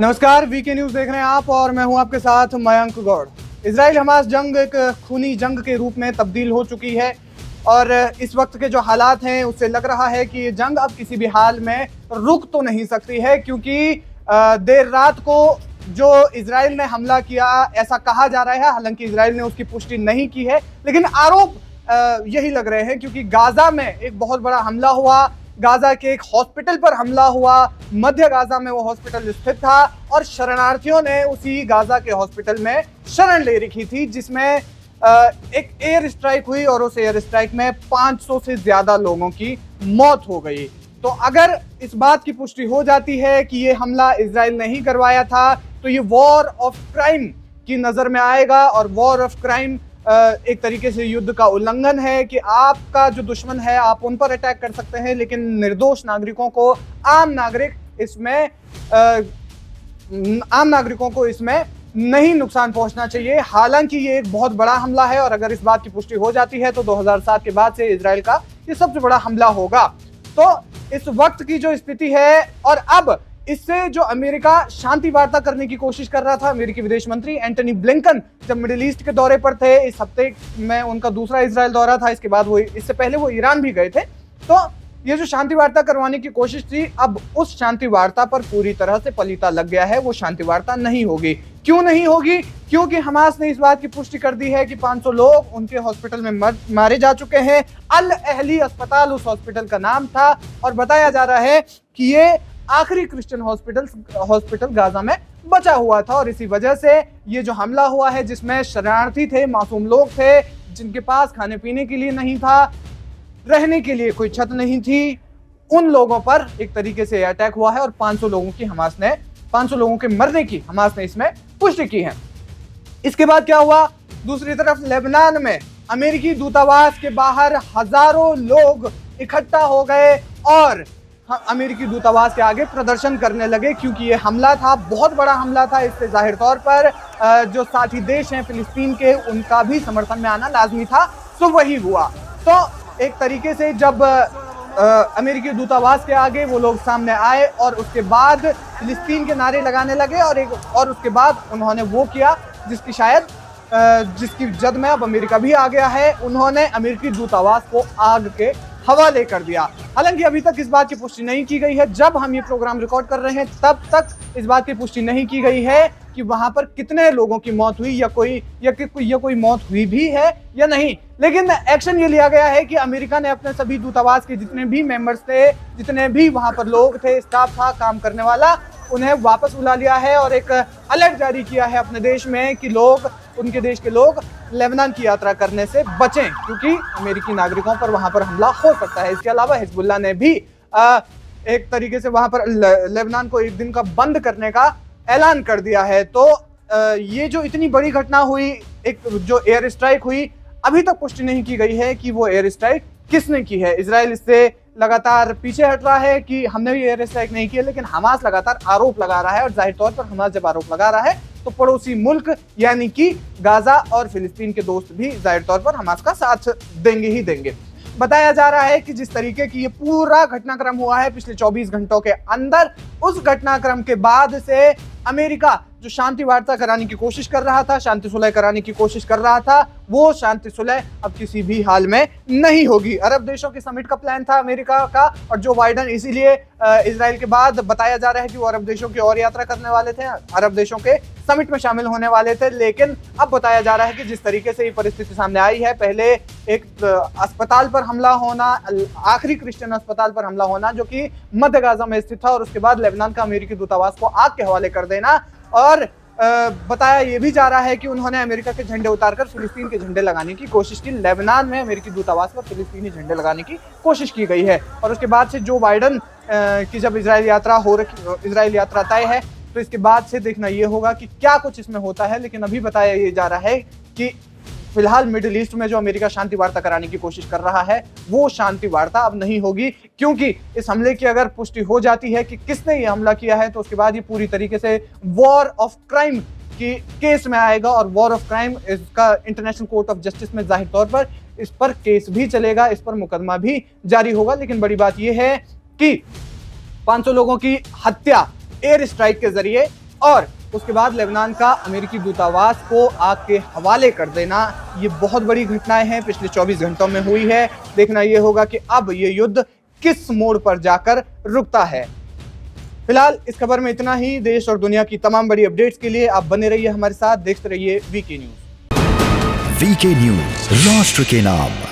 नमस्कार, VK news देख रहे हैं आप और मैं हूं आपके साथ मयंक गौड़। इजराइल हमास जंग एक खूनी जंग के रूप में तब्दील हो चुकी है और इस वक्त के जो हालात हैं उससे लग रहा है कि ये जंग अब किसी भी हाल में रुक तो नहीं सकती है, क्योंकि देर रात को जो इजराइल ने हमला किया ऐसा कहा जा रहा है। हालांकि इजराइल ने उसकी पुष्टि नहीं की है, लेकिन आरोप यही लग रहे हैं, क्योंकि गाजा में एक बहुत बड़ा हमला हुआ। गाजा के एक हॉस्पिटल पर हमला हुआ, मध्य गाजा में वो हॉस्पिटल स्थित था और शरणार्थियों ने उसी गाजा के हॉस्पिटल में शरण ले रखी थी, जिसमें एक एयर स्ट्राइक हुई और उस एयर स्ट्राइक में 500 से ज्यादा लोगों की मौत हो गई। तो अगर इस बात की पुष्टि हो जाती है कि ये हमला इजराइल ने ही करवाया था, तो ये वॉर ऑफ क्राइम की नजर में आएगा और वॉर ऑफ क्राइम एक तरीके से युद्ध का उल्लंघन है कि आपका जो दुश्मन है आप उन पर अटैक कर सकते हैं, लेकिन निर्दोष नागरिकों को, आम नागरिकों को इसमें नहीं नुकसान पहुंचना चाहिए। हालांकि ये एक बहुत बड़ा हमला है और अगर इस बात की पुष्टि हो जाती है तो 2007 के बाद से इजराइल का ये सबसे बड़ा हमला होगा। तो इस वक्त की जो स्थिति है, और अब इससे जो अमेरिका शांति वार्ता करने की कोशिश कर रहा था, अमेरिकी विदेश मंत्री एंटनी ब्लिंकन जब मिडिल ईस्ट के दौरे पर थे, इस हफ्ते में उनका दूसरा इजराइल दौरा था, इसके बाद इससे पहले वो ईरान भी गए थे। तो ये जो शांति वार्ता करवाने की कोशिश थी, अब उस शांति वार्ता पर पूरी तरह से पलीता लग गया है। वो शांति वार्ता नहीं होगी। क्यों नहीं होगी? क्योंकि हमास ने इस बात की पुष्टि कर दी है कि 500 लोग उनके हॉस्पिटल में मारे जा चुके हैं। अल अहली अस्पताल उस हॉस्पिटल का नाम था और बताया जा रहा है कि ये आखिरी क्रिश्चियन हॉस्पिटल गाजा में बचा हुआ था और इसी वजह से ये जो हमला हुआ है, जिसमें शरणार्थी थे, मासूम लोग थे, जिनके पास खाने पीने के लिए नहीं था, रहने के लिए कोई छत नहीं थी, उन लोगों पर एक तरीके से अटैक हुआ है और 500 लोगों के मरने की हमास ने इसमें पुष्टि की है। इसके बाद क्या हुआ? दूसरी तरफ लेबनान में अमेरिकी दूतावास के बाहर हजारों लोग इकट्ठा हो गए और अमेरिकी दूतावास के आगे प्रदर्शन करने लगे, क्योंकि ये हमला था, बहुत बड़ा हमला था। इससे जाहिर तौर पर जो साथी देश हैं फिलिस्तीन के, उनका भी समर्थन में आना लाजमी था। तो वही हुआ। तो एक तरीके से जब अमेरिकी दूतावास के आगे वो लोग सामने आए और उसके बाद फिलिस्तीन के नारे लगाने लगे और उसके बाद उन्होंने वो किया जिसकी जद में अब अमेरिका भी आ गया है। उन्होंने अमेरिकी दूतावास को आग के हवाले कर दिया। हालांकि अभी तक इस बात की पुष्टि नहीं की गई है। जब हम ये प्रोग्राम रिकॉर्ड कर रहे हैं तब तक इस बात की पुष्टि नहीं की गई है कि वहां पर कितने लोगों की मौत हुई या कोई मौत हुई भी है या नहीं। लेकिन एक्शन ये लिया गया है कि अमेरिका ने अपने सभी दूतावास के जितने भी मेंबर्स थे, जितने भी वहां पर लोग थे, स्टाफ था, काम करने वाला, उन्हें वापस बुला लिया है और एक अलर्ट जारी किया है अपने देश में कि उनके देश के लोग लेबनान की यात्रा करने से बचें, क्योंकि अमेरिकी नागरिकों पर वहां पर हमला हो सकता है। इसके अलावा हिजबुल्लाह ने भी एक तरीके से वहां पर लेबनान को एक दिन का बंद करने का ऐलान कर दिया है। तो ये जो इतनी बड़ी घटना हुई, एक जो एयर स्ट्राइक हुई, अभी तक पुष्टि नहीं की गई है कि वो एयर स्ट्राइक किसने की है। इजराइल इससे लगातार पीछे हट रहा है कि हमने भी एयर स्ट्राइक नहीं किया, लेकिन हमास लगातार आरोप लगा रहा है और जाहिर तौर पर हमास जब आरोप लगा रहा है तो पड़ोसी मुल्क यानी कि गाजा और फिलिस्तीन के दोस्त भी जाहिर तौर पर हमास का साथ देंगे ही देंगे। बताया जा रहा है कि जिस तरीके की ये पूरा घटनाक्रम हुआ है पिछले 24 घंटों के अंदर, उस घटनाक्रम के बाद से अमेरिका जो शांति वार्ता कराने की कोशिश कर रहा था, शांति सुलह कराने की कोशिश कर रहा था, वो शांति सुलह अब किसी भी हाल में नहीं होगी। अरब देशों के समिट का प्लान था अमेरिका का और जो बाइडन इसीलिए इजराइल के बाद बताया जा रहा है कि वो अरब देशों की और यात्रा करने वाले थे, अरब देशों के समिट में शामिल होने वाले थे। लेकिन अब बताया जा रहा है कि जिस तरीके से ये परिस्थिति सामने आई है, पहले एक अस्पताल पर हमला होना, आखिरी क्रिश्चियन अस्पताल पर हमला होना जो कि मध्य गाजा में स्थित था, और उसके बाद लेबनान का अमेरिकी दूतावास को आग के हवाले कर देना। और बताया ये भी जा रहा है कि उन्होंने अमेरिका के झंडे उतारकर फिलिस्तीन के झंडे लगाने की कोशिश की। लेबनान में अमेरिकी दूतावास पर फिलिस्तीनी झंडे लगाने की कोशिश की गई है। और उसके बाद से जो बाइडन की जब इजराइल यात्रा तय है, तो इसके बाद से देखना ये होगा कि क्या कुछ इसमें होता है। लेकिन अभी बताया ये जा रहा है कि फिलहाल मिडिल ईस्ट में जो अमेरिका शांति वार्ता कराने की कोशिश कर रहा है, वो शांति वार्ता अब नहीं होगी, क्योंकि इस हमले की अगर पुष्टि हो जाती है कि किसने ये हमला किया है, तो उसके बाद ये पूरी तरीके से वॉर ऑफ क्राइम की केस में आएगा। और वॉर ऑफ क्राइम इसका इंटरनेशनल कोर्ट ऑफ जस्टिस में जाहिर तौर पर इस पर केस भी चलेगा, इस पर मुकदमा भी जारी होगा। लेकिन बड़ी बात यह है कि 500 लोगों की हत्या एयर स्ट्राइक के जरिए और उसके बाद लेबनान का अमेरिकी दूतावास को आग के हवाले कर देना, ये बहुत बड़ी घटनाएं हैं पिछले 24 घंटों में हुई है। देखना ये होगा कि अब ये युद्ध किस मोड़ पर जाकर रुकता है। फिलहाल इस खबर में इतना ही। देश और दुनिया की तमाम बड़ी अपडेट्स के लिए आप बने रहिए हमारे साथ, देखते रहिए वीके न्यूज। वीके न्यूज, राष्ट्र के नाम।